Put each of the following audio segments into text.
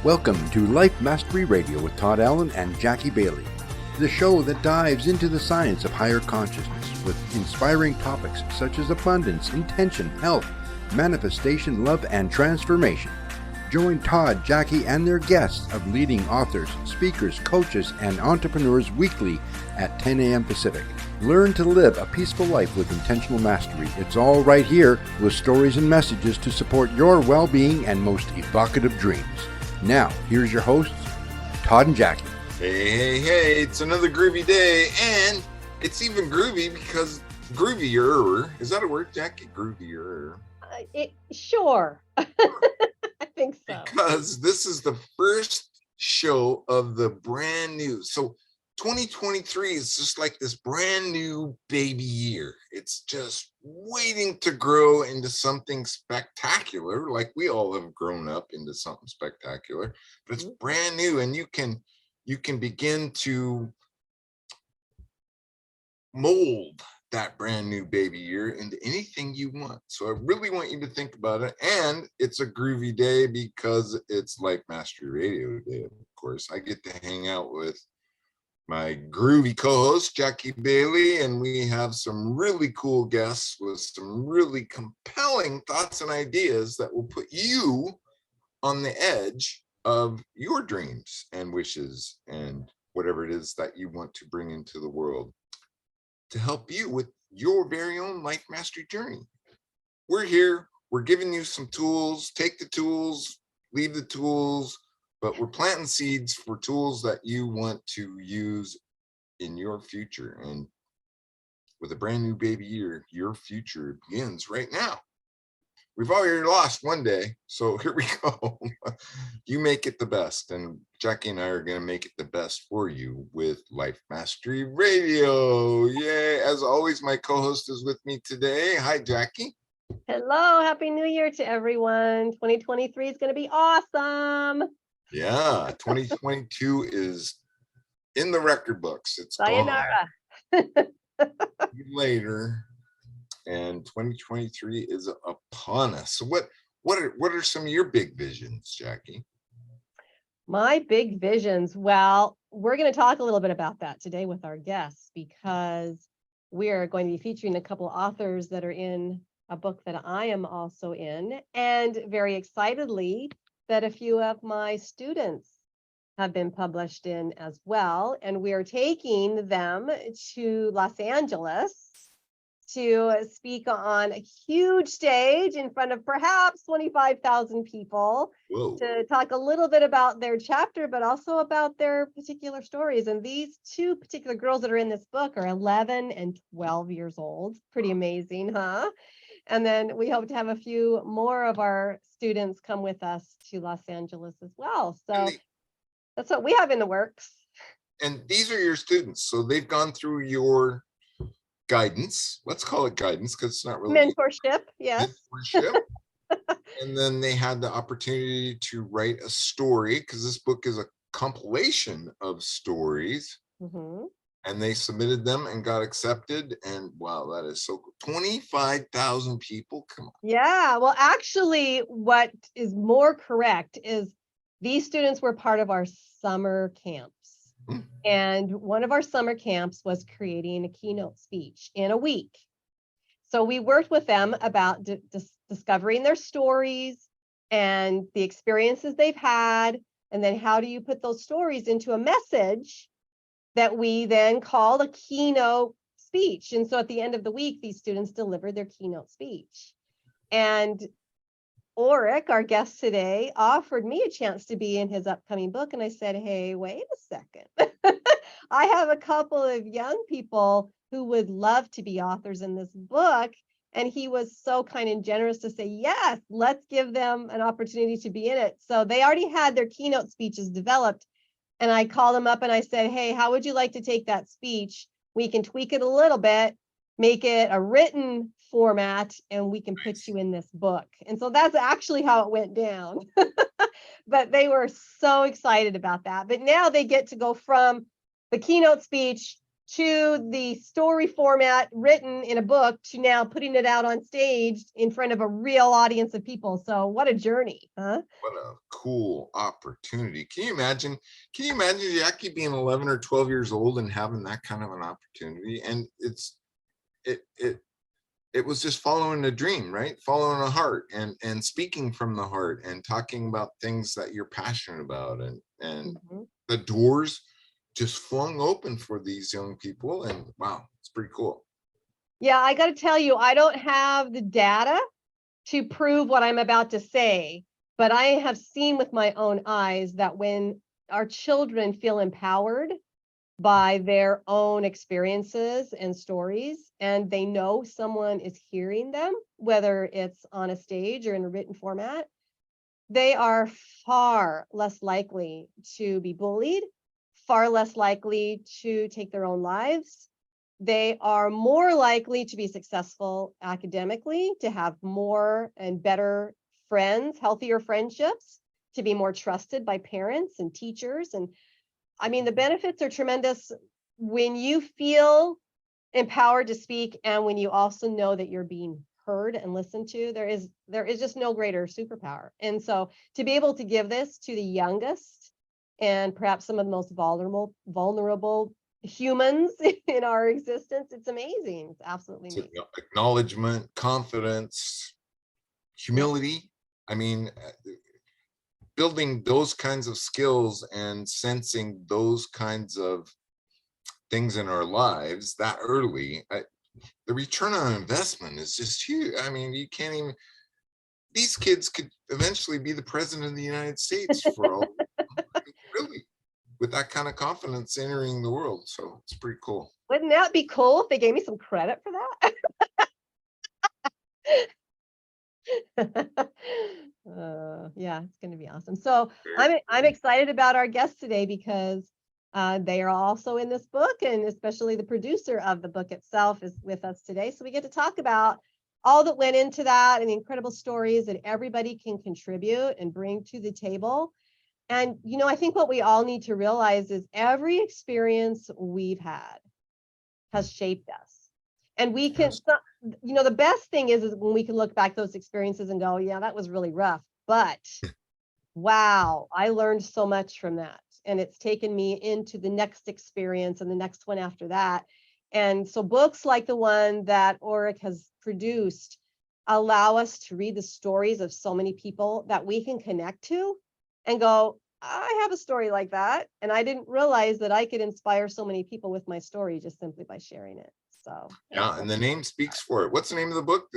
Welcome to Life Mastery Radio with Todd Allen and Jackie Bailey, the show that dives into the science of higher consciousness with inspiring topics such as abundance, intention, health, manifestation, love, and transformation. Join Todd, Jackie, and their guests of leading authors, speakers, coaches, and entrepreneurs weekly at 10 a.m. Pacific. Learn to live a peaceful life with intentional mastery. It's all right here with stories and messages to support your well-being and most evocative dreams. Now, here's your hosts, Todd and Jackie. Hey, it's another groovy day, and it's even groovy because groovier. Is that a word, Jackie? Groovier. Sure. I think so. Because this is the first show of the brand new. So 2023 is just like this brand new baby year. It's just waiting to grow into something spectacular, like we all have grown up into something spectacular, but it's brand new, and you can begin to mold that brand new baby year into anything you want. So I really want you to think about it. And it's a groovy day because it's Life Mastery Radio Day, of course. I get to hang out with my groovy co-host, Jackie Bailey, and we have some really cool guests with some really compelling thoughts and ideas that will put you on the edge of your dreams and wishes and whatever it is that you want to bring into the world to help you with your very own life mastery journey. We're here, we're giving you some tools. Take the tools, leave the tools, but we're planting seeds for tools that you want to use in your future. And with a brand new baby year, your future begins right now. We've already lost one day, so here we go. You make it the best, and Jackie and I are going to make it the best for you with Life Mastery Radio. Yay! As always, my co-host is with me today. Hi, Jackie. Hello, Happy New Year to everyone. 2023 is going to be awesome. Yeah, 2022 is in the record books. It's sayonara. Later. And 2023 is upon us. So what are some of your big visions, Jackie? My big visions. Well, we're going to talk a little bit about that today with our guests, because we are going to be featuring a couple of authors that are in a book that I am also in, and very excitedly that a few of my students have been published in as well. And we are taking them to Los Angeles to speak on a huge stage in front of perhaps 25,000 people. Whoa. To talk a little bit about their chapter, but also about their particular stories. And these two particular girls that are in this book are 11 and 12 years old. Pretty amazing, huh? And then we hope to have a few more of our students come with us to Los Angeles as well. So that's what we have in the works. And these are your students. So they've gone through your guidance. Let's call it guidance because it's not really mentorship. Yes. Mentorship. And then they had the opportunity to write a story, because this book is a compilation of stories. Mm-hmm. And they submitted them and got accepted. And wow, that is so cool. 25,000 people. Come on. Yeah. Well, actually, what is more correct is these students were part of our summer camps. And one of our summer camps was creating a keynote speech in a week. So we worked with them about discovering their stories and the experiences they've had. And then how do you put those stories into a message that we then called a keynote speech? And so at the end of the week, these students delivered their keynote speech. And Orrick, our guest today, offered me a chance to be in his upcoming book. And I said, hey, wait a second. I have a couple of young people who would love to be authors in this book. And he was so kind and generous to say, yes, let's give them an opportunity to be in it. So they already had their keynote speeches developed. And I called them up and I said, hey, how would you like to take that speech? We can tweak it a little bit, make it a written format, and we can put you in this book. And so that's actually how it went down. But they were so excited about that. But now they get to go from the keynote speech to the story format written in a book to now putting it out on stage in front of a real audience of people. So what a journey, huh? What a cool opportunity. Can you imagine Jackie being 11 or 12 years old and having that kind of an opportunity? And it was just following a dream, right? Following a heart and speaking from the heart and talking about things that you're passionate about, and the doors just flung open for these young people. And wow, it's pretty cool. Yeah, I got to tell you, I don't have the data to prove what I'm about to say, but I have seen with my own eyes that when our children feel empowered by their own experiences and stories, and they know someone is hearing them, whether it's on a stage or in a written format, they are far less likely to be bullied, far less likely to take their own lives. They are more likely to be successful academically, to have more and better friends, healthier friendships, to be more trusted by parents and teachers. And I mean, the benefits are tremendous when you feel empowered to speak, and when you also know that you're being heard and listened to. There is just no greater superpower. And so to be able to give this to the youngest and perhaps some of the most vulnerable humans in our existence, it's amazing. It's absolutely amazing. Acknowledgement, confidence, humility. I mean, building those kinds of skills and sensing those kinds of things in our lives that early, the return on investment is just huge. I mean, you can't even, these kids could eventually be the president of the United States for all, really, with that kind of confidence entering the world. So it's pretty cool. Wouldn't that be cool if they gave me some credit for that? Yeah, it's going to be awesome. So I'm excited about our guests today because they are also in this book, and especially the producer of the book itself is with us today. So we get to talk about all that went into that and the incredible stories that everybody can contribute and bring to the table. And, you know, I think what we all need to realize is every experience we've had has shaped us. And we can, you know, the best thing is when we can look back those experiences and go, yeah, that was really rough, but wow, I learned so much from that. And it's taken me into the next experience and the next one after that. And so books like the one that Orrick has produced allow us to read the stories of so many people that we can connect to and go, I have a story like that. And I didn't realize that I could inspire so many people with my story just simply by sharing it. So yeah, and the name speaks for it. What's the name of the book?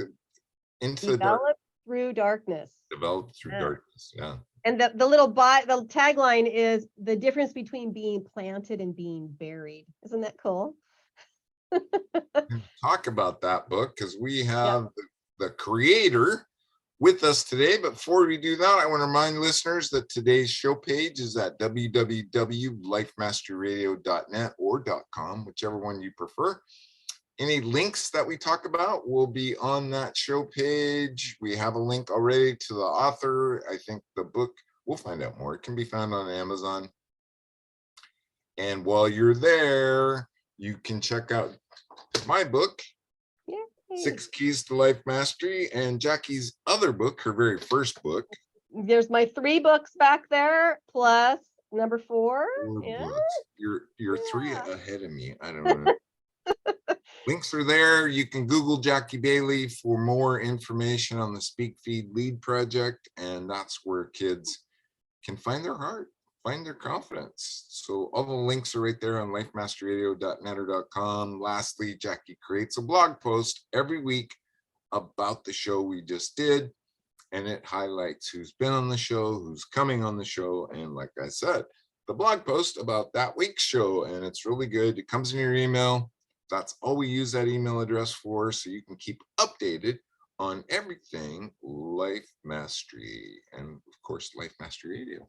Developed Thru Darkness. Developed Thru Darkness. Yeah. And the the tagline is the difference between being planted and being buried. Isn't that cool? Talk about that book, because we have the creator with us today. But before we do that, I want to remind listeners that today's show page is at www.lifemasteryradio.net or .com, whichever one you prefer. Any links that we talk about will be on that show page. We have a link already to the author. I think the book, we'll find out more. It can be found on Amazon. And while you're there, you can check out my book, 6 Keys to Life Mastery, and Jackie's other book, her very first book. There's my 3 books back there, plus number 4. You're 3 ahead of me. I don't know. Links are there. You can Google Jackie Bailey for more information on the Speak Feed Lead project, and that's where kids can find their heart, find their confidence. So all the links are right there on lifemasteryradio.net or .com. Lastly, Jackie creates a blog post every week about the show we just did, and it highlights who's been on the show, who's coming on the show, and like I said, the blog post about that week's show, and it's really good. It comes in your email. That's all we use that email address for, so you can keep updated on everything Life Mastery, and of course, Life Mastery Radio.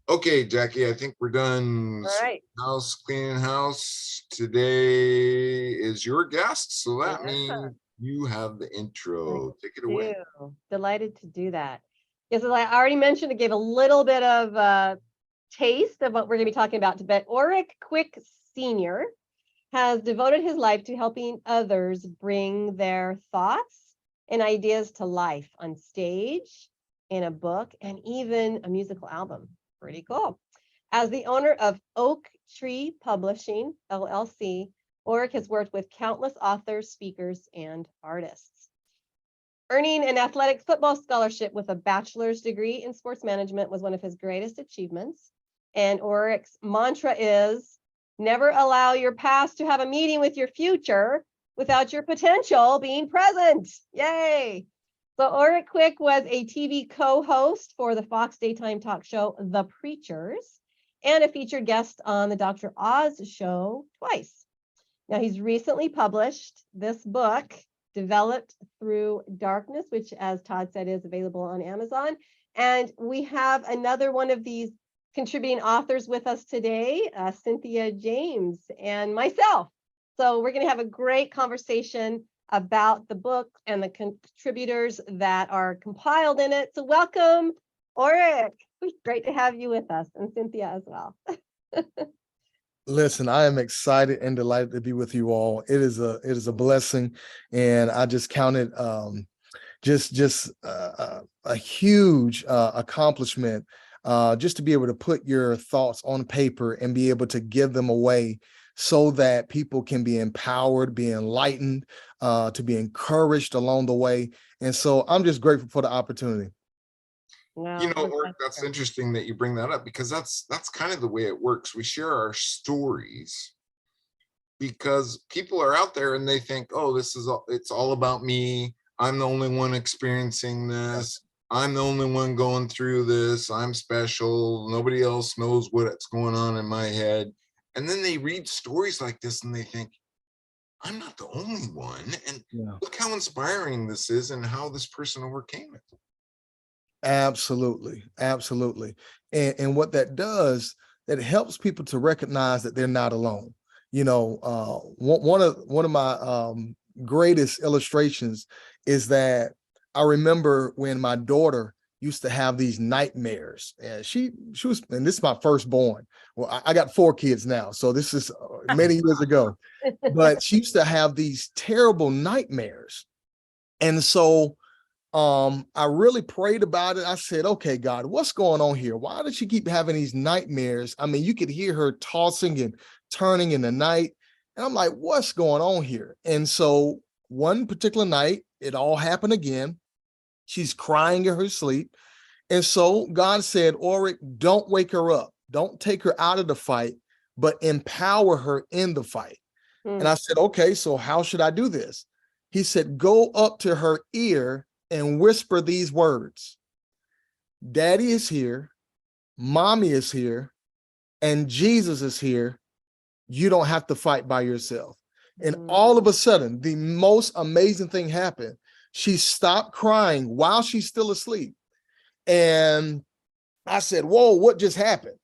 Okay, Jackie, I think we're done. All right. House cleaning house. Today is your guest, so that means you have the intro. Take it away. Delighted to do that. Yes, as I already mentioned, I gave a little bit of taste of what we're going to be talking about, but Orrick Quick Sr. has devoted his life to helping others bring their thoughts and ideas to life on stage, in a book, and even a musical album. Pretty cool. As the owner of Oak Tree Publishing LLC, Orrick has worked with countless authors, speakers, and artists. Earning an athletic football scholarship with a bachelor's degree in sports management was one of his greatest achievements. And Orrick's mantra is, never allow your past to have a meeting with your future without your potential being present. Yay. So Orrick Quick was a TV co-host for the Fox daytime talk show, The Preachers, and a featured guest on the Dr. Oz show twice. Now, he's recently published this book, Developed Thru Darkness, which, as Todd said, is available on Amazon. And we have another one of these contributing authors with us today, Cynthia James and myself. So we're going to have a great conversation about the book and the contributors that are compiled in it. So welcome, Orrick. Great to have you with us, and Cynthia as well. Listen, I am excited and delighted to be with you all. It is a blessing, and I just count it a huge accomplishment just to be able to put your thoughts on paper and be able to give them away so that people can be empowered, be enlightened, to be encouraged along the way. And so I'm just grateful for the opportunity. Wow, You know, Orrick, that's interesting that you bring that up, because that's kind of the way it works. We share our stories because people are out there and they think, oh, it's all about me. I'm the only one experiencing this. I'm the only one going through this. I'm special. Nobody else knows what's going on in my head. And then they read stories like this and they think, I'm not the only one. And look how inspiring this is and how this person overcame it. Absolutely. Absolutely. And what that does, it helps people to recognize that they're not alone. You know, one of my greatest illustrations is that I remember when my daughter used to have these nightmares, and she was, and this is my firstborn. Well, I got 4 kids now, so this is many years ago, but she used to have these terrible nightmares. And so I really prayed about it. I said, okay, God, what's going on here? Why does she keep having these nightmares? I mean, you could hear her tossing and turning in the night. And I'm like, what's going on here? And so one particular night, it all happened again. She's crying in her sleep. And so God said, Orrick, don't wake her up. Don't take her out of the fight, but empower her in the fight. And I said, okay, so how should I do this? He said, go up to her ear and whisper these words. Daddy is here, mommy is here, and Jesus is here. You don't have to fight by yourself. And all of a sudden, the most amazing thing happened. She stopped crying while she's still asleep. And I said, whoa, what just happened?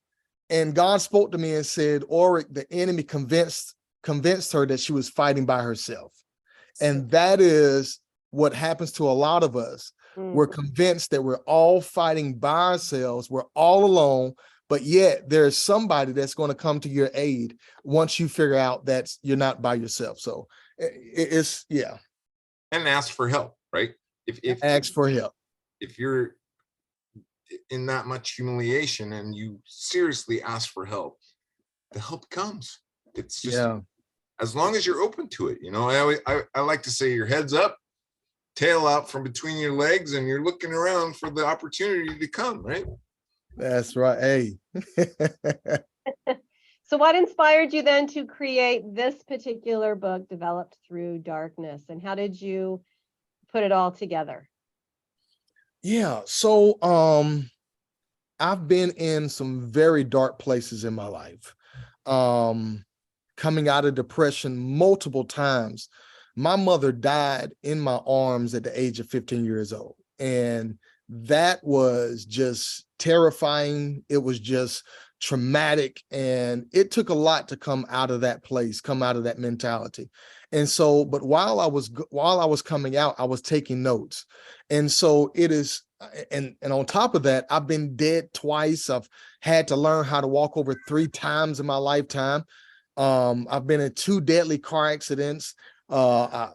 And God spoke to me and said, Orrick, the enemy convinced her that she was fighting by herself. And that is what happens to a lot of us. We're convinced that we're all fighting by ourselves. We're all alone, but yet there's somebody that's going to come to your aid once you figure out that you're not by yourself. So it's, yeah. And ask for help, right? If ask for help. If you're in that much humiliation and you seriously ask for help, the help comes. It's just, as long as you're open to it, you know, I like to say your head's up, tail out from between your legs, and you're looking around for the opportunity to come, right? That's right. Hey. So what inspired you then to create this particular book, Developed Thru Darkness, and how did you put it all together? Yeah, so I've been in some very dark places in my life. Coming out of depression multiple times. My mother died in my arms at the age of 15 years old. And that was just terrifying. It was just traumatic. And it took a lot to come out of that place, come out of that mentality. And so, but while I was coming out, I was taking notes. And so it is and on top of that, I've been dead twice. I've had to learn how to walk over 3 times in my lifetime. I've been in 2 deadly car accidents, brain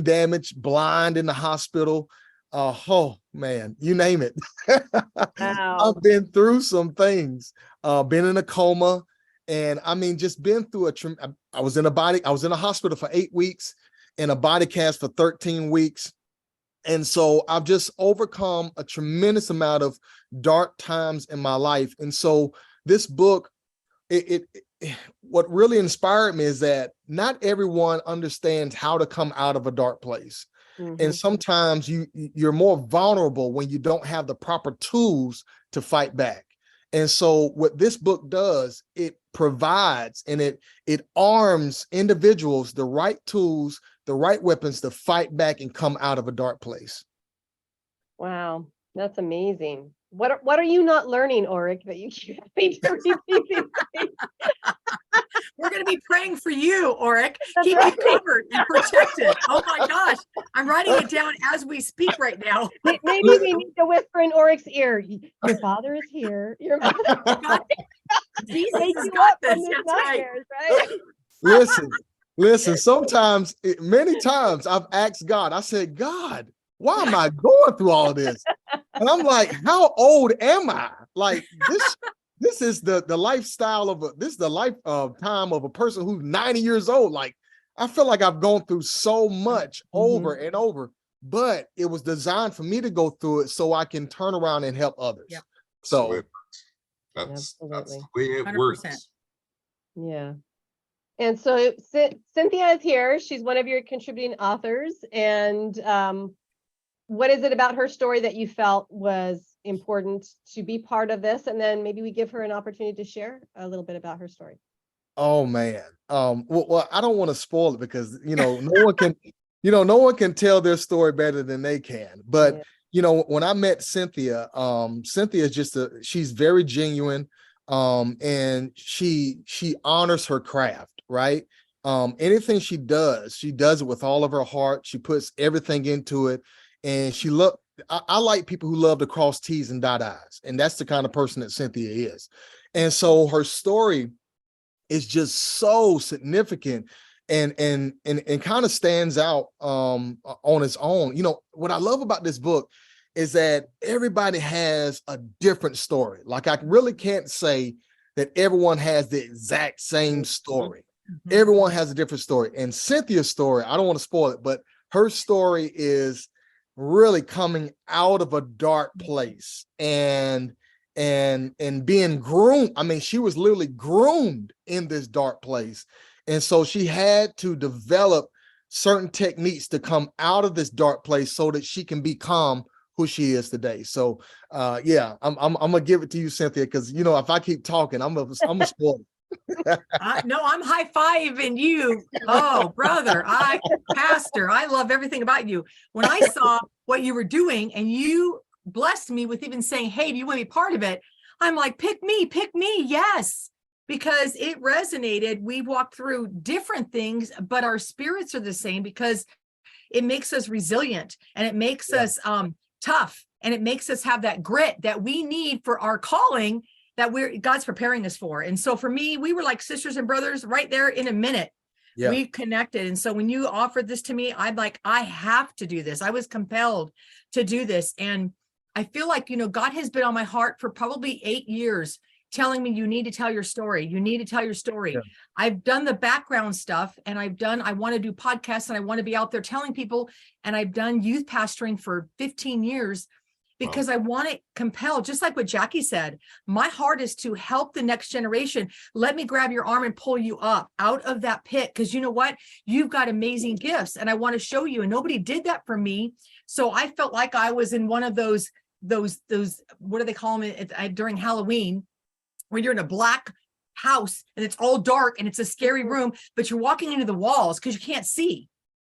damage, blind in the hospital. Oh man, you name it. Wow. I've been through some things, been in a coma, and I mean, just been through I was in a hospital for 8 weeks, in a body cast for 13 weeks. And so I've just overcome a tremendous amount of dark times in my life. And so this book, what really inspired me is that not everyone understands how to come out of a dark place. And sometimes you're more vulnerable when you don't have the proper tools to fight back. And so what this book does, it provides and it arms individuals the right tools, the right weapons to fight back and come out of a dark place. Wow, that's amazing. What are you not learning, Orrick, that you keep having to repeat these things? We're going to be praying for you, Orrick. That's Keep right. you covered and protected. Oh my gosh. I'm writing it down as we speak right now. Maybe we need to whisper in Orrick's ear, your father is here. Your mother Jesus Wake has you got up from this. these That's right. nightmares, right? Listen, sometimes, many times I've asked God, I said, God, why am I going through all of this? And I'm like, how old am I? Like this is the lifestyle this is the lifetime of a person who's 90 years old. Like, I feel like I've gone through so much over and over, but it was designed for me to go through it so I can turn around and help others. Yep. So that's the Absolutely. way it 100%. works. Yeah. And so Cynthia is here. She's one of your contributing authors. And what is it about her story that you felt was important to be part of this? And then maybe we give her an opportunity to share a little bit about her story. oh man. Well, I don't want to spoil it because no one can, no one can tell their story better than they can. But when I met Cynthia, Cynthia is she's very genuine. And she honors her craft, right? Anything she does it with all of her heart. She puts everything into it. And I like people who love to cross T's and dot I's. And that's the kind of person that Cynthia is. And so her story is just so significant and kind of stands out on its own. What I love about this book is that everybody has a different story. Like, I really can't say that everyone has the exact same story. Everyone has a different story. And Cynthia's story, I don't want to spoil it, but her story is really coming out of a dark place and being groomed. I mean, she was literally groomed in this dark place. And so she had to develop certain techniques to come out of this dark place so that she can become who she is today. So I'm gonna give it to you, Cynthia, because if I keep talking, I'm gonna spoil it. No, I'm high-fiving you. Oh, brother, Pastor, I love everything about you. When I saw what you were doing and you blessed me with even saying, hey, do you want to be part of it? I'm like, pick me, yes, because it resonated. We walked through different things, but our spirits are the same because it makes us resilient and it makes us tough, and it makes us have that grit that we need for our calling that God's preparing us for. And so for me, we were like sisters and brothers right there in a minute. Yeah. We connected. And so when you offered this to me, I'm like, I have to do this. I was compelled to do this. And I feel like, God has been on my heart for probably 8 years telling me, you need to tell your story. You need to tell your story. Yeah. I've done the background stuff and I want to do podcasts and I want to be out there telling people. And I've done youth pastoring for 15 years because I want to compel, just like what Jackie said, my heart is to help the next generation. Let me grab your arm and pull you up out of that pit. Because you know what? You've got amazing gifts and I want to show you. And nobody did that for me. So I felt like I was in one of those, what do they call them during Halloween, where you're in a black house and it's all dark and it's a scary room, but you're walking into the walls because you can't see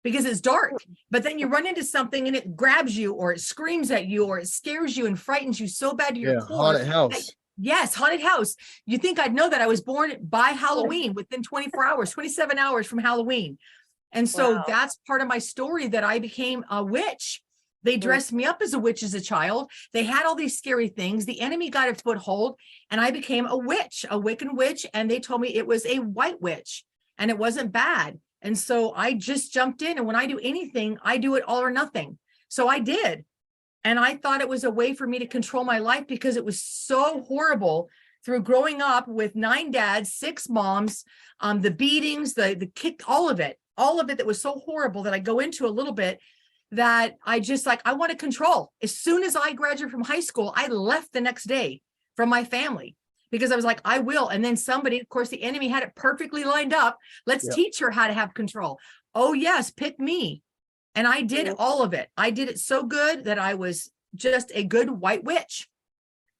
because it's dark. But then you run into something and it grabs you or it screams at you or it scares you and frightens you so bad to your core. Haunted house. Yes, haunted house. You think I'd know that? I was born by Halloween within 24 hours, 27 hours from Halloween. And so that's part of my story, that I became a witch. They dressed me up as a witch as a child. They had all these scary things. The enemy got a foothold and I became a witch, a Wiccan witch. And they told me it was a white witch and it wasn't bad. And so I just jumped in. And when I do anything, I do it all or nothing. So I did. And I thought it was a way for me to control my life because it was so horrible through growing up with 9 dads, 6 moms, the beatings, the kick, all of it that was so horrible that I go into a little bit that I just like, I want to control. As soon as I graduated from high school, I left the next day from my family because I was like, I will. And then somebody, of course, the enemy had it perfectly lined up. Let's teach her how to have control. Oh yes, pick me. And I did all of it. I did it so good that I was just a good white witch.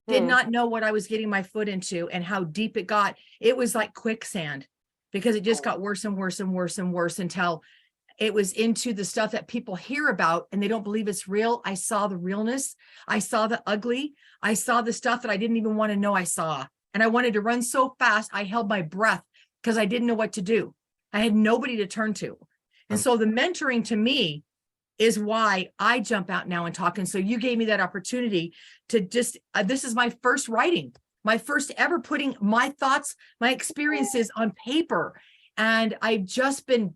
Did not know what I was getting my foot into and how deep it got. It was like quicksand because it just got worse and worse and worse and worse until it was into the stuff that people hear about and they don't believe it's real. I saw the realness. I saw the ugly. I saw the stuff that I didn't even want to know I saw. And I wanted to run so fast. I held my breath because I didn't know what to do. I had nobody to turn to. And so the mentoring to me is why I jump out now and talk. And so you gave me that opportunity to just, this is my first writing, my first ever putting my thoughts, my experiences on paper. And I've just been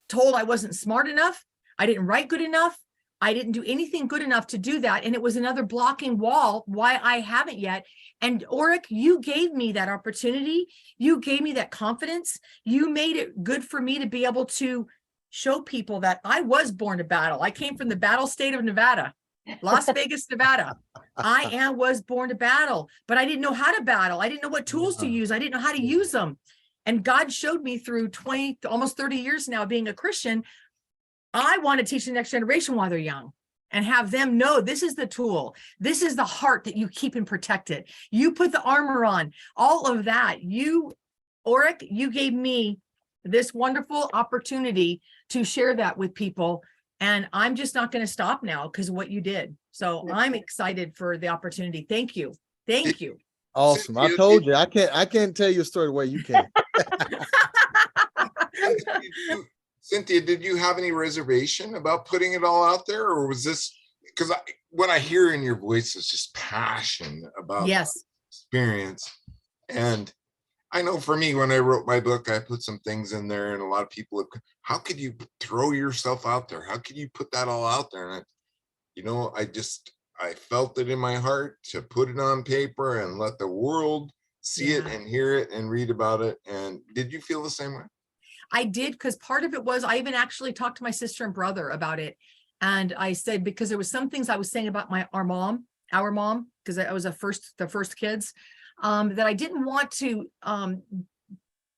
told I wasn't smart enough. I didn't write good enough. I didn't do anything good enough to do that. And it was another blocking wall why I haven't yet. And Orrick, you gave me that opportunity. You gave me that confidence. You made it good for me to be able to show people that I was born to battle. I came from the battle state of Nevada, Las Vegas, Nevada. Was born to battle, but I didn't know how to battle. I didn't know what tools to use. I didn't know how to use them. And God showed me through 20, almost 30 years now being a Christian, I want to teach the next generation while they're young and have them know this is the tool. This is the heart that you keep and protect it. You put the armor on, all of that. You, Orrick, you gave me this wonderful opportunity to share that with people. And I'm just not going to stop now because of what you did. So I'm excited for the opportunity. Thank you. Thank you. Awesome. I told you, I can't tell you a story the way you can. Cynthia, did you have any reservation about putting it all out there, or was this because what I hear in your voice is just passion about experience? And I know for me, when I wrote my book, I put some things in there, and a lot of people have, how could you throw yourself out there? How could you put that all out there? And I felt it in my heart to put it on paper and let the world see it and hear it and read about it. And did you feel the same way? I did, because part of it was I even actually talked to my sister and brother about it. And I said, because there was some things I was saying about our mom, because I was the first kids, that I didn't want to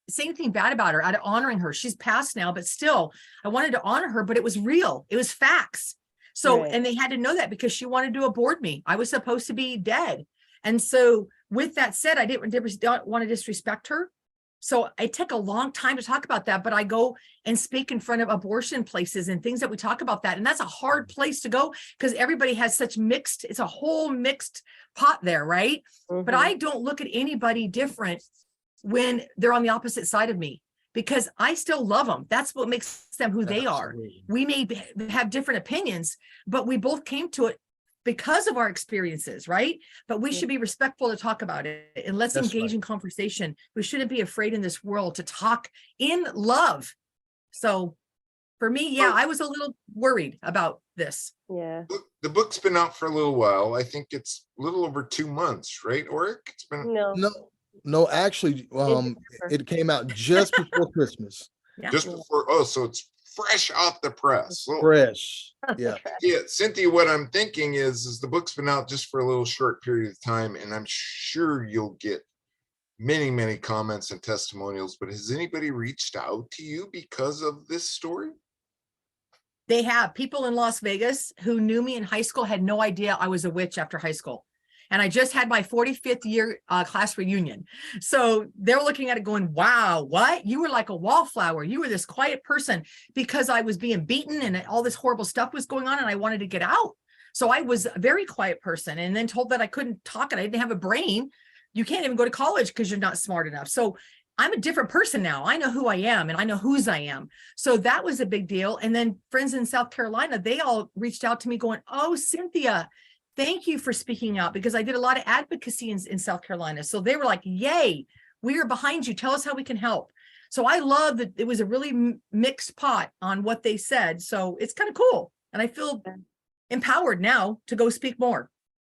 say anything bad about her out of honoring her. She's passed now, but still I wanted to honor her, but it was real. It was facts. So, and they had to know that because she wanted to abort me. I was supposed to be dead. And so with that said, I didn't want to disrespect her. So it took a long time to talk about that, but I go and speak in front of abortion places and things that we talk about that. And that's a hard place to go because everybody has such mixed, it's a whole mixed pot there, right? But I don't look at anybody different when they're on the opposite side of me because I still love them. That's what makes them who they are. We may have different opinions, but we both came to it because of our experiences, right? But we should be respectful to talk about it and let's engage in conversation. We shouldn't be afraid in this world to talk in love. So for me, I was a little worried about this. Yeah. The book's been out for a little while. I think it's a little over 2 months, right, Orrick? It's been No, actually, it came out just before Christmas. Just before, so it's fresh off the press. Fresh. Yeah. Cynthia, what I'm thinking is the book's been out just for a little short period of time, and I'm sure you'll get many, many comments and testimonials, but has anybody reached out to you because of this story? They have. People in Las Vegas who knew me in high school had no idea I was a witch after high school. And I just had my 45th year class reunion. So they're looking at it going, wow, what? You were like a wallflower. You were this quiet person because I was being beaten and all this horrible stuff was going on and I wanted to get out. So I was a very quiet person and then told that I couldn't talk and I didn't have a brain. You can't even go to college because you're not smart enough. So I'm a different person now. I know who I am and I know whose I am. So that was a big deal. And then friends in South Carolina, they all reached out to me going, oh, Cynthia, thank you for speaking out, because I did a lot of advocacy in South Carolina. So they were like, yay, we are behind you. Tell us how we can help. So I love that it was a really mixed pot on what they said. So it's kind of cool. And I feel empowered now to go speak more.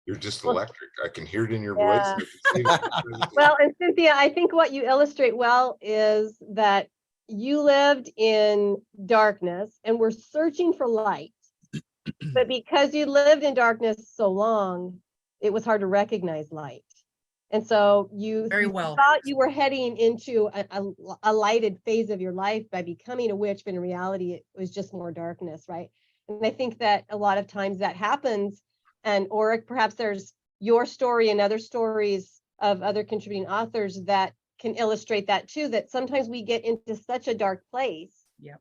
You're just electric. I can hear it in your Yeah. voice. I can see it. Well, and Cynthia, I think what you illustrate well is that you lived in darkness and were searching for light. But because you lived in darkness so long, it was hard to recognize light. And so you thought you were heading into a lighted phase of your life by becoming a witch, but in reality, it was just more darkness, right? And I think that a lot of times that happens. And Orrick, perhaps there's your story and other stories of other contributing authors that can illustrate that too, that sometimes we get into such a dark place. Yeah.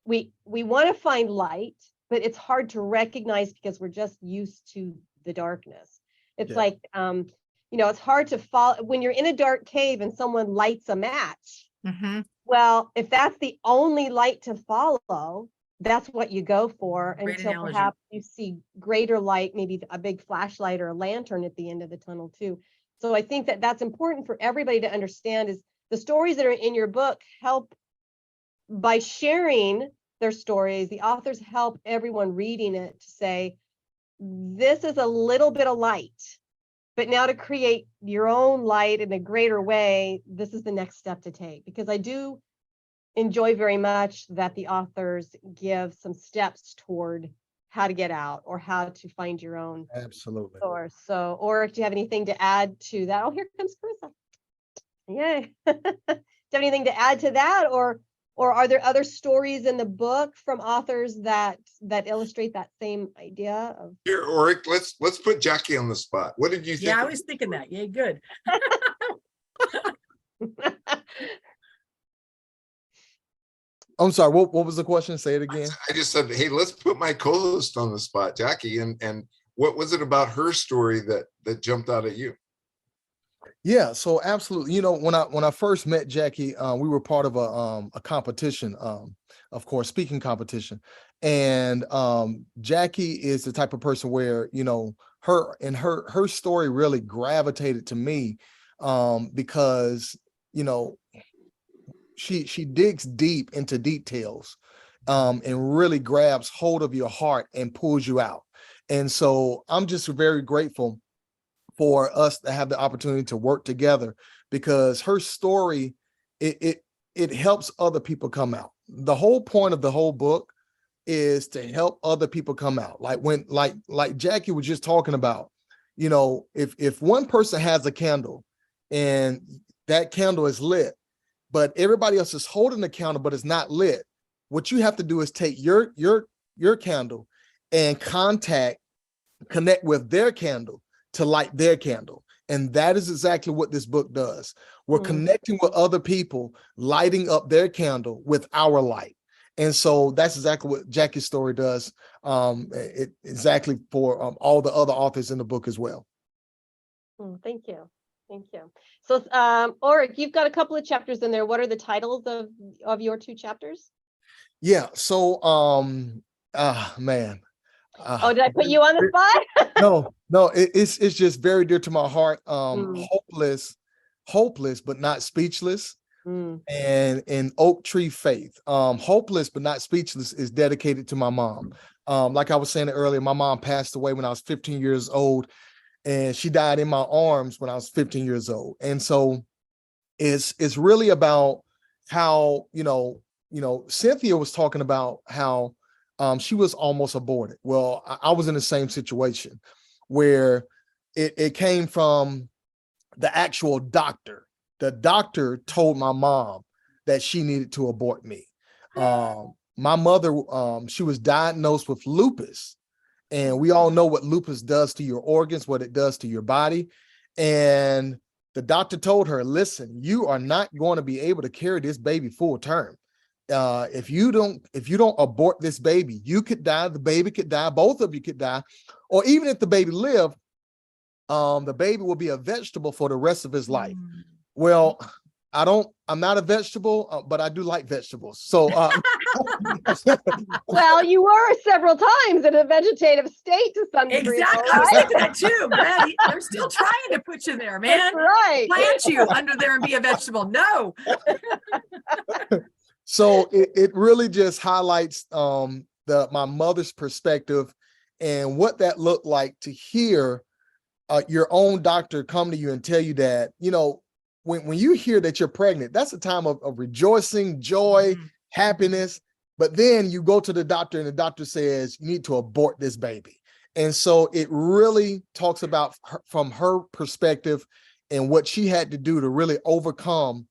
We want to find light, but it's hard to recognize because we're just used to the darkness. It's like, it's hard to follow when you're in a dark cave and someone lights a match. Mm-hmm. Well, if that's the only light to follow, that's what you go for until perhaps you see greater light, maybe a big flashlight or a lantern at the end of the tunnel too. So I think that that's important for everybody to understand, is the stories that are in your book help by sharing their stories. The authors help everyone reading it to say, this is a little bit of light, but now to create your own light in a greater way, this is the next step to take. Because I do enjoy very much that the authors give some steps toward how to get out or how to find your own source. So, Orrick, do you have anything to add to that? Oh, here comes Carissa. Yay. Do you have anything to add to that, or are there other stories in the book from authors that illustrate that same idea of? Here, Orrick, let's put Jackie on the spot. What did you think? Yeah, I was thinking that. Yeah, good. I'm sorry, what was the question? Say it again. I just said, hey, let's put my co-host on the spot, Jackie. And what was it about her story that jumped out at you? Yeah, so absolutely. When I first met Jackie, we were part of a competition, of course, speaking competition. And Jackie is the type of person where, her story really gravitated to me because, she digs deep into details and really grabs hold of your heart and pulls you out. And so I'm just very grateful for us to have the opportunity to work together, because her story, it helps other people come out. The whole point of the whole book is to help other people come out. Like Jackie was just talking about, if one person has a candle and that candle is lit, but everybody else is holding the candle, but it's not lit, what you have to do is take your candle and connect with their candle to light their candle. And that is exactly what this book does. We're connecting with other people, lighting up their candle with our light. And so that's exactly what Jackie's story does, exactly for all the other authors in the book as well. Thank you. Thank you. So, Orrick, you've got a couple of chapters in there. What are the titles of your two chapters? Yeah. So, man. Did I put you on the spot? No, it's just very dear to my heart. Hopeless, but not speechless. And Oak Tree Faith. Hopeless, but not speechless is dedicated to my mom. Like I was saying earlier, my mom passed away when I was 15 years old, and she died in my arms when I was 15 years old. And so it's really about how, Cynthia was talking about how she was almost aborted. Well, I was in the same situation where it came from the actual doctor. The doctor told my mom that she needed to abort me. My mother, she was diagnosed with lupus. And we all know what lupus does to your organs, what it does to your body. And the doctor told her, listen, you are not going to be able to carry this baby full term. If you don't abort this baby, you could die, the baby could die, both of you could die. Or even if the baby lived, the baby will be a vegetable for the rest of his life. Well, I'm not a vegetable, but I do like vegetables. So, Well, you were several times in a vegetative state to some degree. though, Exactly. I was right? thinking that too, Brad. They're still trying to put you there, man. That's right. Plant you under there and be a vegetable. No. so it really just highlights my mother's perspective and what that looked like to hear your own doctor come to you and tell you that, when you hear that you're pregnant, that's a time of rejoicing, joy, happiness. But then you go to the doctor and the doctor says, you need to abort this baby. And so it really talks about from her perspective and what she had to do to really overcome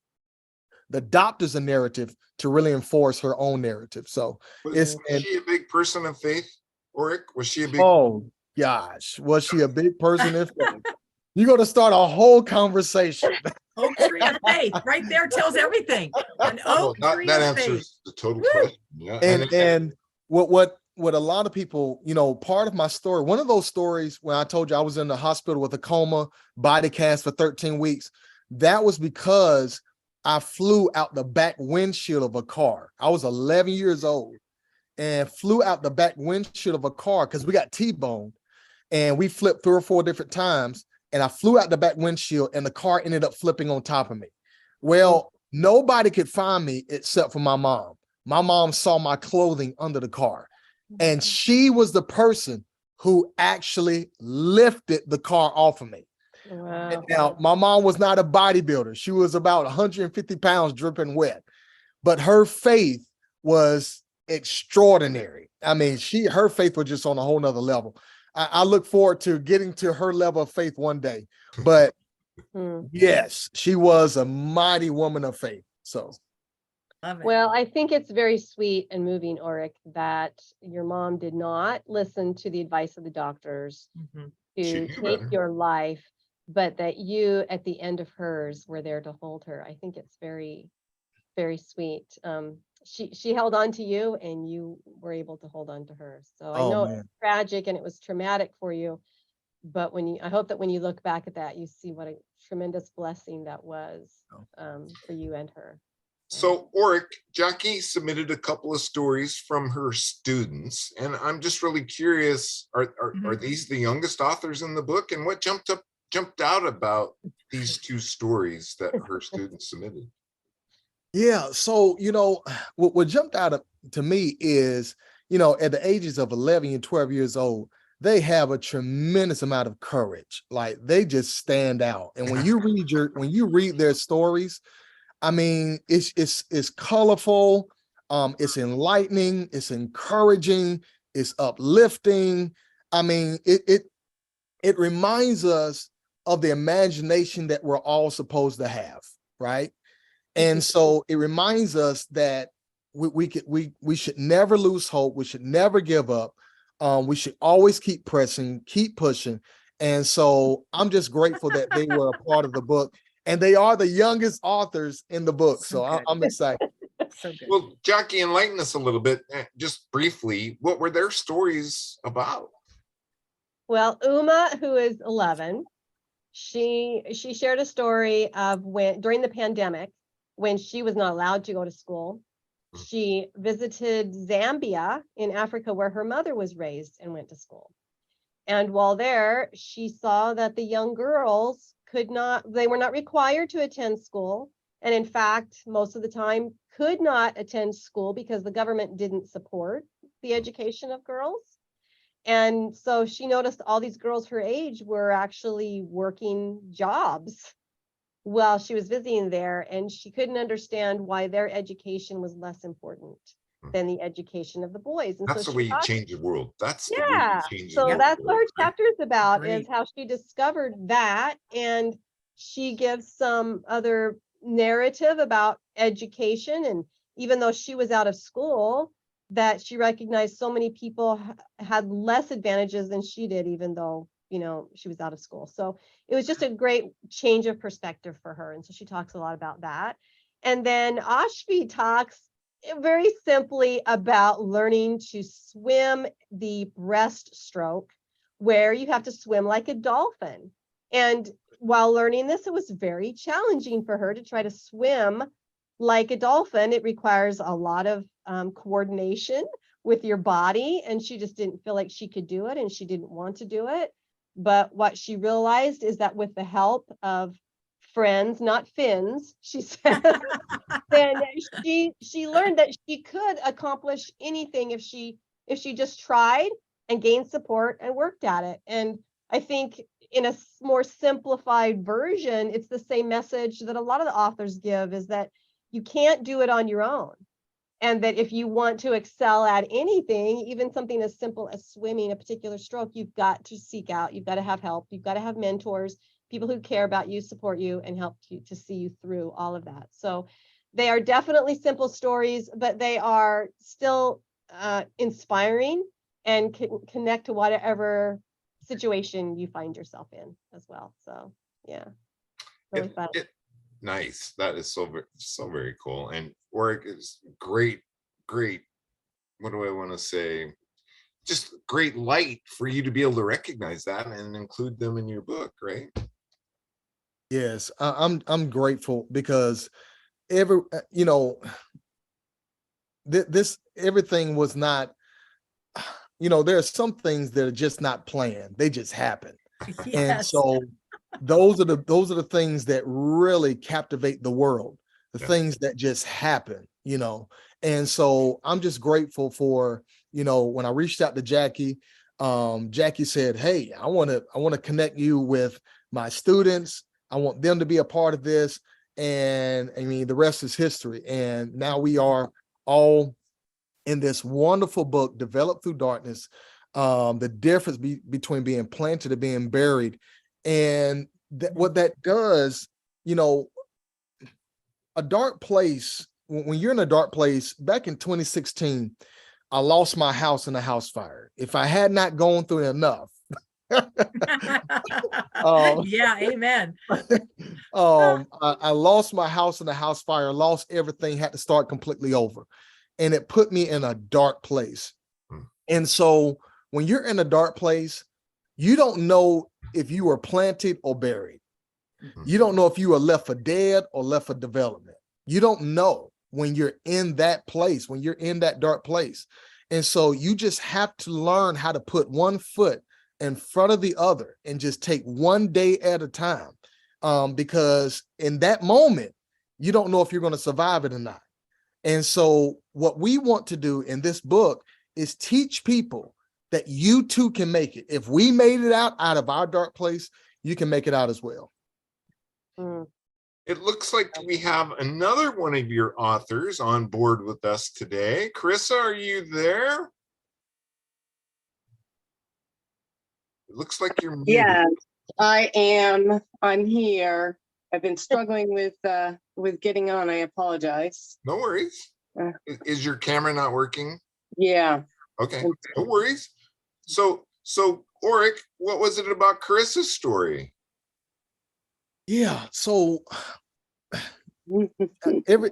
the doctor's narrative to really enforce her own narrative. So Was she a big person of faith, Orrick? Was she a big? Oh gosh, was she a big person in faith? You're going to start a whole conversation. Oak Tree of Faith, right there tells everything. An oak tree That of faith. answers the total question. Yeah. And what a lot of people, part of my story, one of those stories when I told you I was in the hospital with a coma, body cast for 13 weeks, that was because I flew out the back windshield of a car. I was 11 years old and flew out the back windshield of a car because we got T-boned and we flipped 3 or 4 different times. And I flew out the back windshield and the car ended up flipping on top of me. Well, nobody could find me except for my mom. My mom saw my clothing under the car and she was the person who actually lifted the car off of me. Wow. Now, my mom was not a bodybuilder. She was about 150 pounds dripping wet, but her faith was extraordinary. I mean, her faith was just on a whole nother level. I look forward to getting to her level of faith one day, but yes, she was a mighty woman of faith. So, Well, I think it's very sweet and moving, Orrick, that your mom did not listen to the advice of the doctors to take your life, but that you, at the end of hers, were there to hold her. I think it's very, very sweet. She held on to you and you were able to hold on to her. So I know it's tragic and it was traumatic for you, but I hope that when you look back at that, you see what a tremendous blessing that was for you and her. So Orrick, Jackie submitted a couple of stories from her students, and I'm just really curious, are these the youngest authors in the book? And what jumped out about these 2 stories that her students submitted? Yeah. So, what jumped out to me is, at the ages of 11 and 12 years old, they have a tremendous amount of courage. Like they just stand out. And when you read their stories, I mean, it's colorful, it's enlightening, it's encouraging, it's uplifting. I mean, it reminds us of the imagination that we're all supposed to have, right? And so it reminds us that we should never lose hope. We should never give up. We should always keep pressing, keep pushing. And so I'm just grateful that they were a part of the book, and they are the youngest authors in the book. So I'm excited. So good. Well, Jackie, enlighten us a little bit, just briefly. What were their stories about? Well, Uma, who is 11, she shared a story of during the pandemic, when she was not allowed to go to school, she visited Zambia in Africa, where her mother was raised and went to school. And while there, she saw that the young girls they were not required to attend school. And in fact, most of the time could not attend school because the government didn't support the education of girls. And so she noticed all these girls her age were actually working jobs while she was visiting there, and she couldn't understand why their education was less important than the education of the boys. And that's so the way you change the world. That's the way you change so the that's world, what her right? chapter is about. Great. Is how she discovered that, and she gives some other narrative about education. And even though she was out of school, that she recognized so many people had less advantages than she did, even though she was out of school. So it was just a great change of perspective for her. And so she talks a lot about that. And then Ashvi talks very simply about learning to swim the breaststroke, where you have to swim like a dolphin. And while learning this, it was very challenging for her to try to swim like a dolphin. It requires a lot of coordination with your body, and she just didn't feel like she could do it, and she didn't want to do it. But what she realized is that with the help of friends, not fins, she said, then she learned that she could accomplish anything if she just tried and gained support and worked at it. And I think in a more simplified version, it's the same message that a lot of the authors give, is that you can't do it on your own. And that if you want to excel at anything, even something as simple as swimming a particular stroke, you've got to seek out, you've got to have help, you've got to have mentors, people who care about you, support you, and help you to see you through all of that. So they are definitely simple stories, but they are still inspiring and can connect to whatever situation you find yourself in as well. So yeah, really fun. Nice. That is so very cool. And Orrick is great. What do I want to say? Just great light for you to be able to recognize that and include them in your book, right? Yes, I'm grateful because this everything was not, there are some things that are just not planned. They just happen. Yes. And so those are the things that really captivate the world, the things that just happen, And so I'm just grateful for, when I reached out to Jackie, Jackie said, "Hey, I want to connect you with my students. I want them to be a part of this." And I mean, the rest is history. And now we are all in this wonderful book, Developed Thru Darkness, the difference between being planted and being buried. And what that does, a dark place, when you're in a dark place, back in 2016, I lost my house in a house fire. If I had not gone through enough. Yeah, amen. I lost my house in a house fire, lost everything, had to start completely over. And it put me in a dark place. And so when you're in a dark place, you don't know if you were planted or buried. You don't know if you were left for dead or left for development. You don't know when you're in that place, when you're in that dark place. And so you just have to learn how to put one foot in front of the other and just take one day at a time. Because in that moment, you don't know if you're going to survive it or not. And so what we want to do in this book is teach people that you too can make it. If we made it out of our dark place, you can make it out as well. It looks like we have another one of your authors on board with us today. Carissa, are you there? It looks like you're muted. Yes, I am. I'm here. I've been struggling with getting on. I apologize. No worries. Is your camera not working? Yeah. Okay, no worries. So Orrick, what was it about Carissa's story? Yeah, so every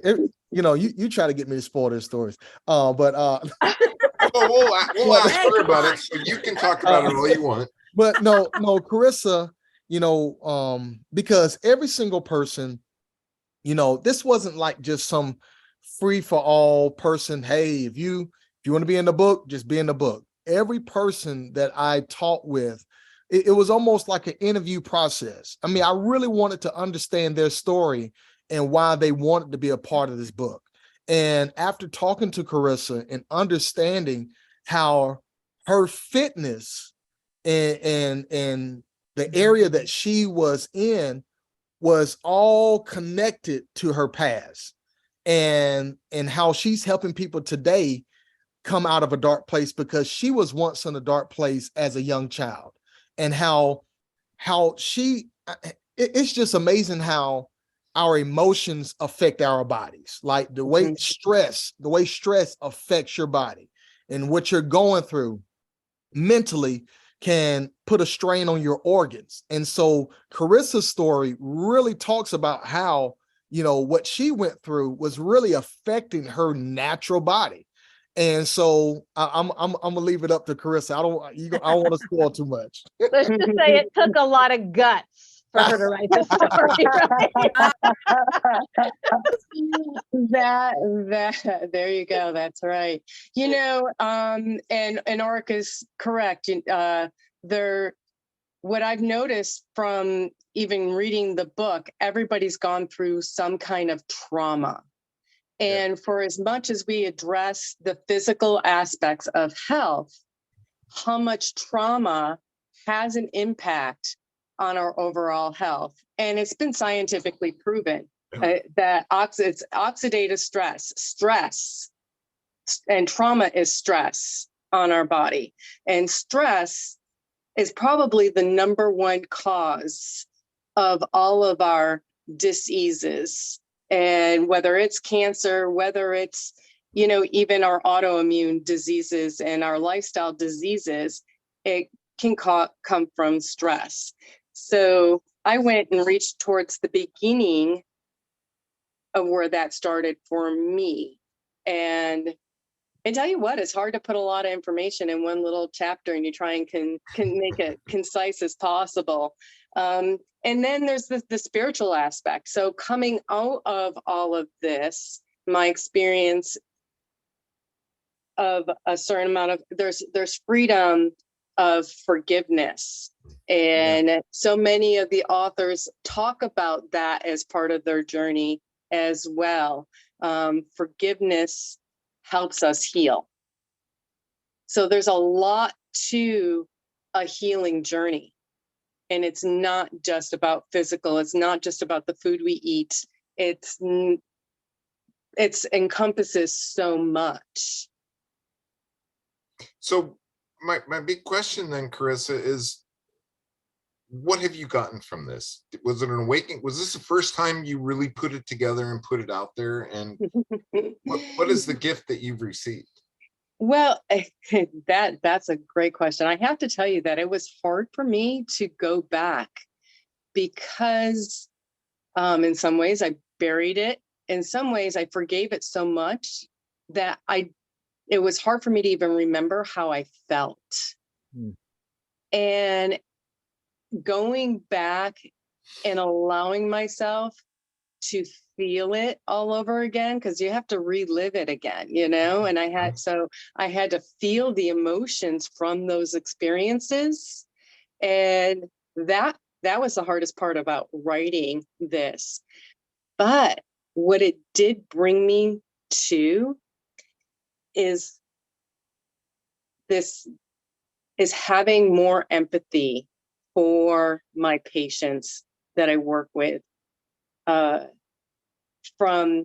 you try to get me to spoil their stories, but we'll ask her about it, so you can talk about it all you want. But no, Carissa, because every single person, this wasn't like just some free for all person. Hey, if you want to be in the book, just be in the book. Every person that I talked with, it was almost like an interview process. I mean, I really wanted to understand their story and why they wanted to be a part of this book. And after talking to Carissa and understanding how her fitness and the area that she was in was all connected to her past, and how she's helping people today come out of a dark place because she was once in a dark place as a young child. And how it's just amazing how our emotions affect our bodies. Like the way stress affects your body, and what you're going through mentally can put a strain on your organs. And so Carissa's story really talks about how, what she went through was really affecting her natural body. And so I'm gonna leave it up to Carissa. I don't want to spoil too much. Let's just say it took a lot of guts for her to write the story, right? There you go. That's right. You know, and Orrick is correct. What I've noticed from even reading the book, everybody's gone through some kind of trauma. And for as much as we address the physical aspects of health, how much trauma has an impact on our overall health. And it's been scientifically proven that it's oxidative stress, and trauma is stress on our body. And stress is probably the number one cause of all of our diseases. And whether it's cancer, whether it's, you know, even our autoimmune diseases and our lifestyle diseases, it can come from stress. So I went and reached towards the beginning of where that started for me. And I tell you what, it's hard to put a lot of information in one little chapter, and you try and can make it concise as possible. And then there's the spiritual aspect. So coming out of all of this, my experience of a certain amount of, there's freedom of forgiveness. And so many of the authors talk about that as part of their journey as well. Forgiveness helps us heal. So there's a lot to a healing journey. And it's not just about physical. It's not just about the food we eat. It's encompasses so much. So my big question then, Carissa, is what have you gotten from this? Was it an awakening? Was this the first time you really put it together and put it out there? And what is the gift that you've received? Well, that's a great question. I have to tell you that it was hard for me to go back because in some ways I buried it. In some ways I forgave it so much that it was hard for me to even remember how I felt. And going back and allowing myself to feel it all over again, because you have to relive it again, you know? And I had to feel the emotions from those experiences. And that was the hardest part about writing this. But what it did bring me to is having more empathy for my patients that I work with, from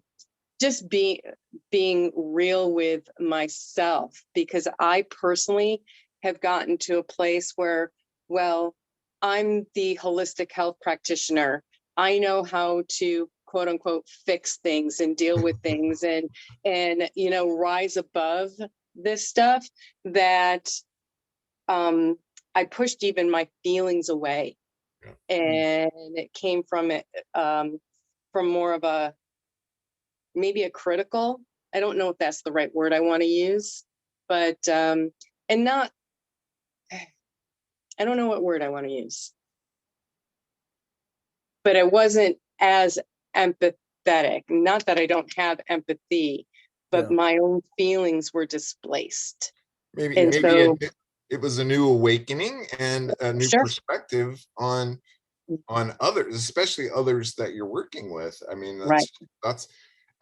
just being real with myself, because I personally have gotten to a place where, well, I'm the holistic health practitioner. I know how to quote unquote fix things and deal with things and you know, rise above this stuff that I pushed even my feelings away. And it came from from more of maybe a critical, I don't know if that's the right word I want to use, but I don't know what word I want to use, but it wasn't as empathetic. Not that I don't have empathy, but my own feelings were displaced. Maybe so it was a new awakening and a new perspective on others, especially others that you're working with. I mean, that's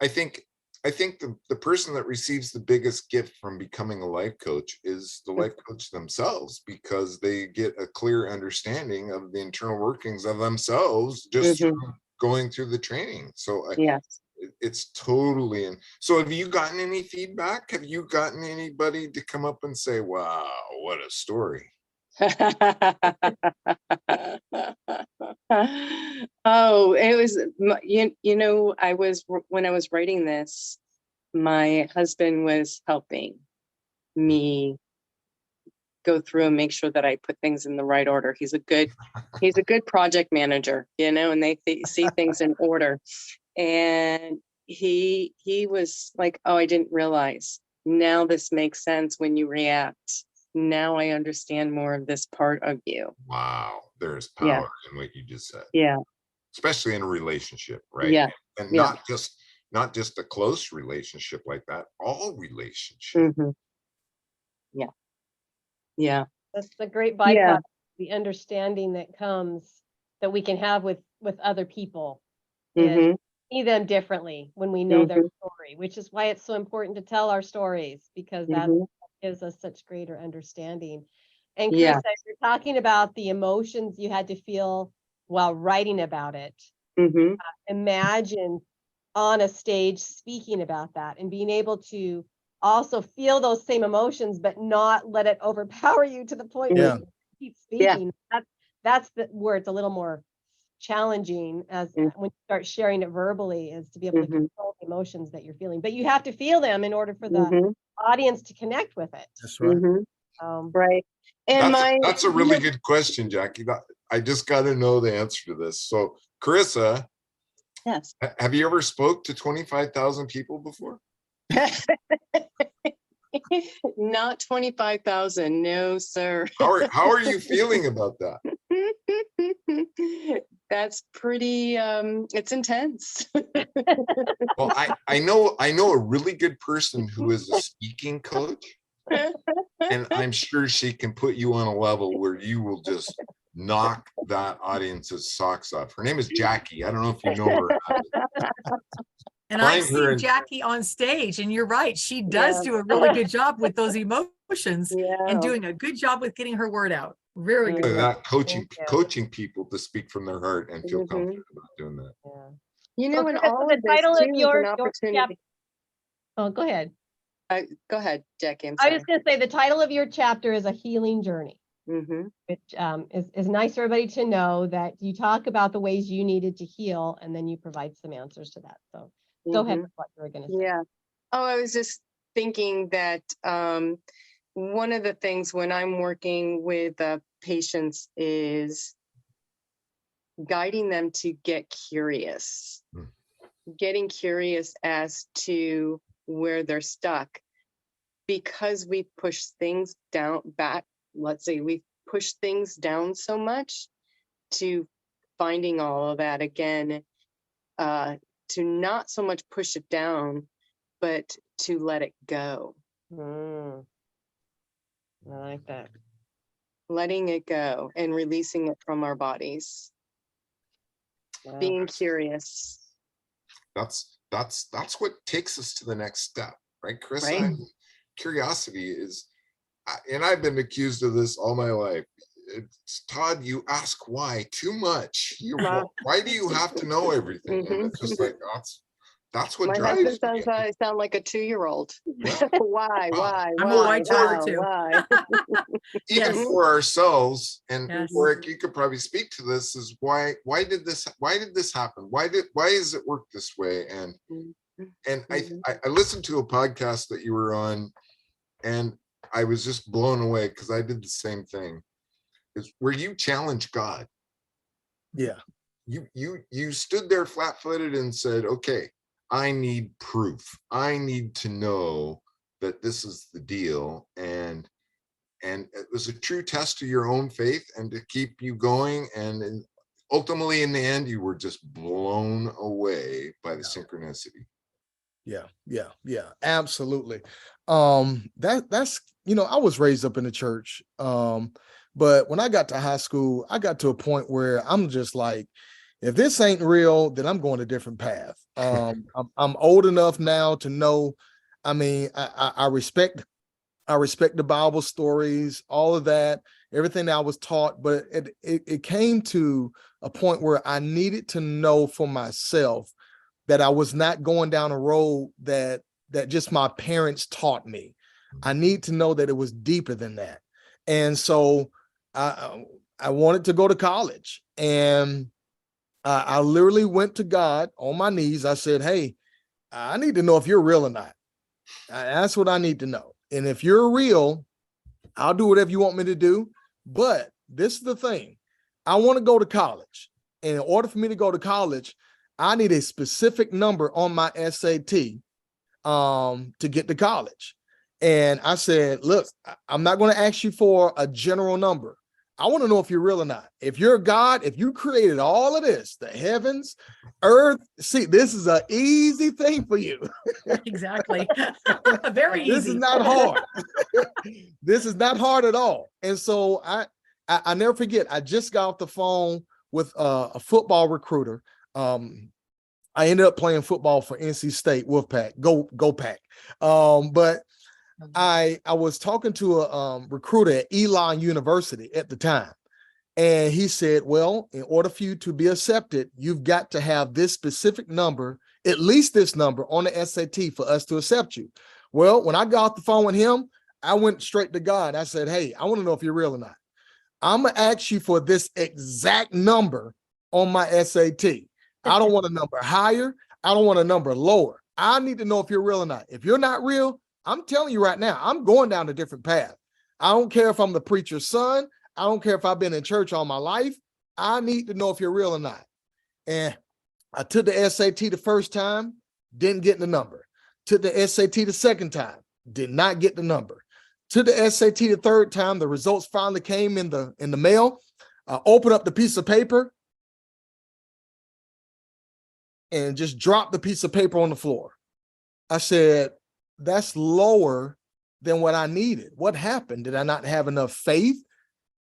I think the person that receives the biggest gift from becoming a life coach is the life coach themselves, because they get a clear understanding of the internal workings of themselves just through going through the training. So it's totally. And so have you gotten any feedback? Have you gotten anybody to come up and say, wow, what a story? Oh, it was, you know, when I was writing this, my husband was helping me go through and make sure that I put things in the right order. He's a good project manager, you know, and they see things in order. And he was like, oh, I didn't realize. Now this makes sense when you react. now I understand more of this part of you. Wow, there's Yeah. power in what you just said. Yeah. Especially in a relationship, right? Yeah. And Yeah. not just a close relationship like that, all relationships. Mhm. Yeah. Yeah. That's the great Yeah. byproduct, the understanding that comes that we can have with other people is Mhm. see them differently when we know their Mhm. story, which is why it's so important to tell our stories, because that Mhm. gives us such greater understanding. And Chris, Yeah. as you're talking about the emotions you had to feel while writing about it, Mhm. imagine on a stage speaking about that and being able to also feel those same emotions, but not let it overpower you to the point where Yeah. you keep Yeah. speaking. That's where it's a little more challenging as Mm. when you start sharing it verbally, is to be able to Mhm. control the emotions that you're feeling. But you have to feel them in order for the Mhm. audience to connect with it. That's right. Mhm. Um, Right. And That's a really good question, Jackie. I just got to know the answer to this. So, Carissa, yes. have you ever spoke to 25,000 people before? Not 25,000. No, sir. How are you feeling about that? That's pretty it's intense. Well, I know a really good person who is a speaking coach, and I'm sure she can put you on a level where you will just knock that audience's socks off. Her name is Jackie. I don't know if you know her. And I've Find her seen and- Jackie on stage, and you're right. She does do a really good job with those emotions and doing a good job with getting her word out. Very good. That Thank you. coaching people to speak from their heart and feel Mhm. confident about doing that. yeah. You know, and Chris, all the of this title too of is your an chapter. opportunity. Oh, go ahead. Go ahead, Jackie. I'm I sorry. was just going to say the title of your chapter is A Healing Journey, Mhm. which is nice for everybody to know that you talk about the ways you needed to heal, and then you provide some answers to that. So go ahead with what you were going to say. Yeah. Oh, I was just thinking that one of the things when I'm working with patients is guiding them to get curious, getting curious as to where they're stuck, because we push things down back. Let's say we push things down so much to finding all of that again, to not so much push it down, but to let it go. I like that. Letting it go and releasing it from our bodies. Wow. Being curious. That's what takes us to the next step, right, Chris? Right. Curiosity is, and I've been accused of this all my life. It's, Todd, you ask why too much. Why do you have to know everything? And it's just like that's what My drives husband me. says I sound like a 2-year-old. Well, Why? I'm a white child Wow, too. why? even Yes. for ourselves, and Yes. Orrick, you could probably speak to this, is why did this happen? Why does it work this way? And I listened to a podcast that you were on, and I was just blown away because I did the same thing. Is where you challenge God. Yeah. You stood there flat-footed and said, okay, I need proof. I need to know that this is the deal. And it was a true test to your own faith and to keep you going. And ultimately, in the end, you were just blown away by the synchronicity. Yeah, absolutely. That's, I was raised up in the church. But when I got to high school, I got to a point where I'm just like, if this ain't real, then I'm going a different path. I'm old enough now to know. I mean, I respect the Bible stories, all of that, everything that I was taught, but it came to a point where I needed to know for myself that I was not going down a road that just my parents taught me. I need to know that it was deeper than that. And so I wanted to go to college, and I literally went to God on my knees. I said, hey, I need to know if you're real or not. That's what I need to know. And if you're real, I'll do whatever you want me to do. But this is the thing. I want to go to college. And in order for me to go to college, I need a specific number on my SAT to get to college. And I said, look, I'm not going to ask you for a general number. I want to know if you're real or not. If you're God, if you created all of this, the heavens, earth, see, this is an easy thing for you. Exactly. Very easy. This is not hard. This is not hard at all. And so I never forget, I just got off the phone with a football recruiter. I ended up playing football for NC State Wolfpack. Go Pack. But I was talking to a recruiter at Elon University at the time. And he said, well, in order for you to be accepted, you've got to have this specific number, at least this number on the SAT for us to accept you. Well, when I got off the phone with him, I went straight to God. I said, hey, I want to know if you're real or not. I'm going to ask you for this exact number on my SAT. I don't want a number higher. I don't want a number lower. I need to know if you're real or not. If you're not real, I'm telling you right now, I'm going down a different path. I don't care if I'm the preacher's son. I don't care if I've been in church all my life. I need to know if you're real or not. And I took the SAT the first time, didn't get the number. Took the SAT the second time, did not get the number. Took the SAT the third time, the results finally came in the mail. I opened up the piece of paper and just dropped the piece of paper on the floor. I said, that's lower than what I needed. What happened? Did I not have enough faith?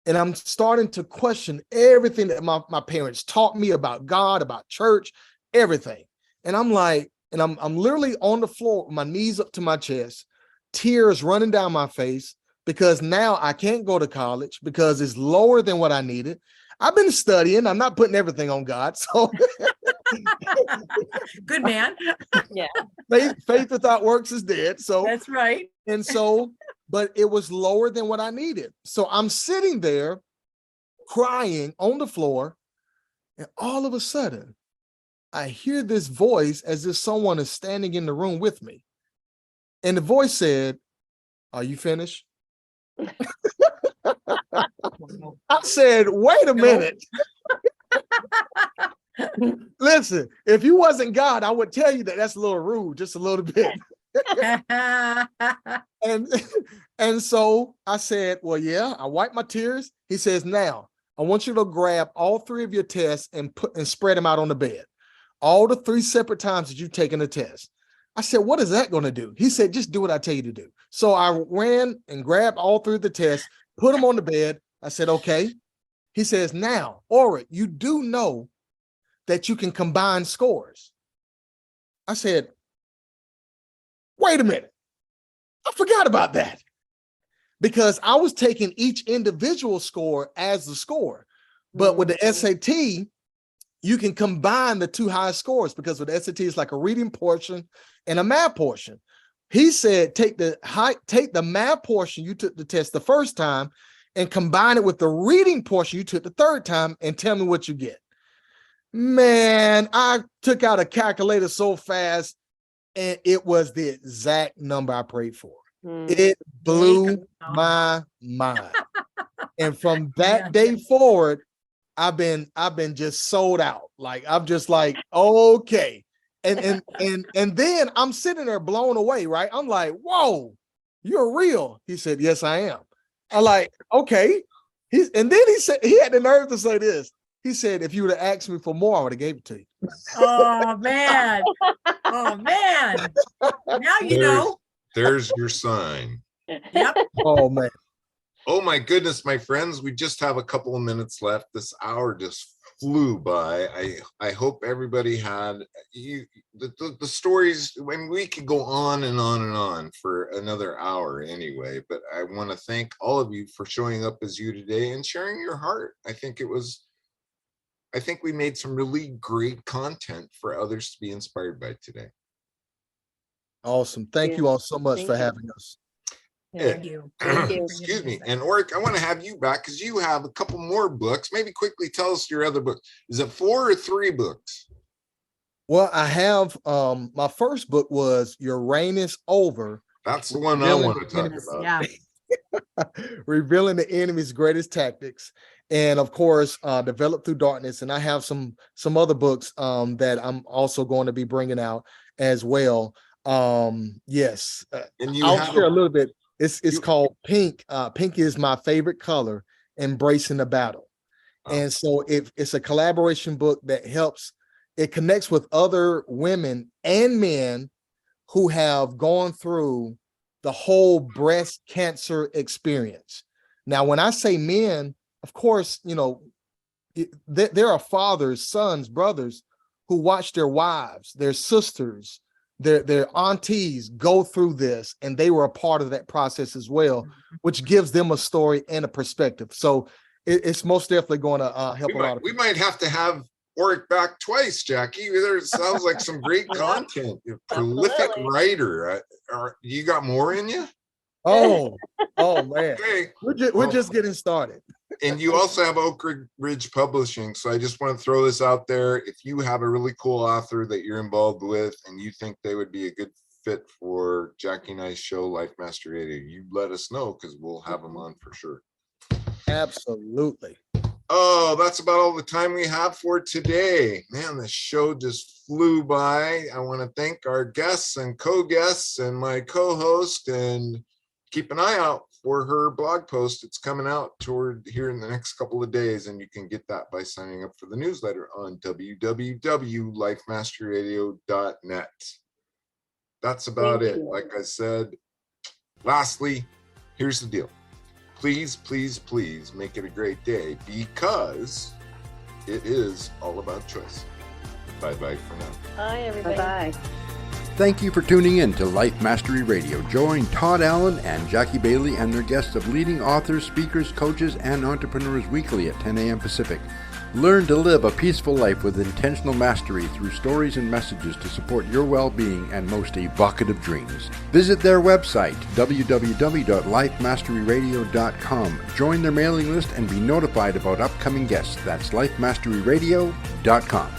And I'm starting to question everything that my parents taught me about God, about church, everything. And I'm like, and I'm literally on the floor, my knees up to my chest, tears running down my face, because now I can't go to college because it's lower than what I needed. I've been studying. I'm not putting everything on God. So good man. Yeah. Faith without works is dead. So that's right. And so, but it was lower than what I needed. So I'm sitting there crying on the floor, and all of a sudden I hear this voice as if someone is standing in the room with me. And the voice said, "Are you finished?" I said, wait a minute. Listen, if you wasn't God, I would tell you that that's a little rude, just a little bit. And so I said, well, yeah, I wiped my tears. He says, now I want you to grab all three of your tests and spread them out on the bed. All the 3 separate times that you've taken a test. I said, what is that going to do? He said, just do what I tell you to do. So I ran and grabbed all 3 of the tests, put them on the bed. I said, okay. He says, now, Orrick, you do know that you can combine scores. I said, wait a minute. I forgot about that. Because I was taking each individual score as the score. But with the SAT, you can combine the 2 highest scores, because with the SAT, it's like a reading portion and a math portion. He said, take the math portion you took the test the first time and combine it with the reading portion you took the third time and tell me what you get. Man, I took out a calculator so fast, and it was the exact number I prayed for. It blew my mind. And from that day forward, I've been just sold out. Like, I'm just like, okay. And then I'm sitting there blown away, right? I'm like, whoa, you're real. He said, yes, I am. I'm like, okay. And then he said, he had the nerve to say this. He said, if you would have asked me for more, I would have gave it to you. Oh, man. Oh, man. Now you know. There's your sign. Yep. Oh, man. Oh, my goodness, my friends. We just have a couple of minutes left. This hour just flew by. I hope everybody had the stories. I mean, we could go on and on and on for another hour anyway, but I want to thank all of you for showing up as you today and sharing your heart. I think we made some really great content for others to be inspired by today. Awesome. Thank you all so much for having us. Thank you. Excuse me. And Orrick, I want to have you back because you have a couple more books. Maybe quickly tell us your other book. Is it 4 or 3 books? Well, I have my first book was Your Reign is Over. That's the one I want to talk about. Yeah. Revealing the enemy's greatest tactics. And of course, Developed Thru Darkness. And I have some other books that I'm also going to be bringing out as well. Yes. And you I'll have share a a, little bit. It's you- called pink. Pink is my favorite color, embracing the battle. Oh. And so it's a collaboration book that helps, it connects with other women and men who have gone through the whole breast cancer experience. Now, when I say men, of course, you know, there are fathers, sons, brothers who watch their wives, their sisters, their aunties go through this, and they were a part of that process as well, which gives them a story and a perspective. So it's most definitely going to help a lot of we people. might have to have Orrick back twice, Jackie. There sounds like some great content. You're a prolific Absolutely. writer. You got more in you? Oh man, Okay. we're just getting started. And you also have Oak Ridge Publishing. So I just want to throw this out there. If you have a really cool author that you're involved with and you think they would be a good fit for Jackie and I's show, Life Mastery Radio, you let us know, because we'll have them on for sure. Absolutely. Oh, that's about all the time we have for today. Man, the show just flew by. I want to thank our guests and co-guests and my co-host, and keep an eye out for her blog post. It's coming out toward here in the next couple of days, and you can get that by signing up for the newsletter on www.lifemasteryradio.net. That's about Thank it. you. Like I said, lastly, here's the deal. Please, please, please make it a great day, because it is all about choice. Bye-bye for now. Bye, everybody. Bye-bye. Thank you for tuning in to Life Mastery Radio. Join Todd Allen and Jackie Bailey and their guests of leading authors, speakers, coaches, and entrepreneurs weekly at 10 a.m. Pacific. Learn to live a peaceful life with intentional mastery through stories and messages to support your well-being and most evocative dreams. Visit their website, www.lifemasteryradio.com. Join their mailing list and be notified about upcoming guests. That's lifemasteryradio.com.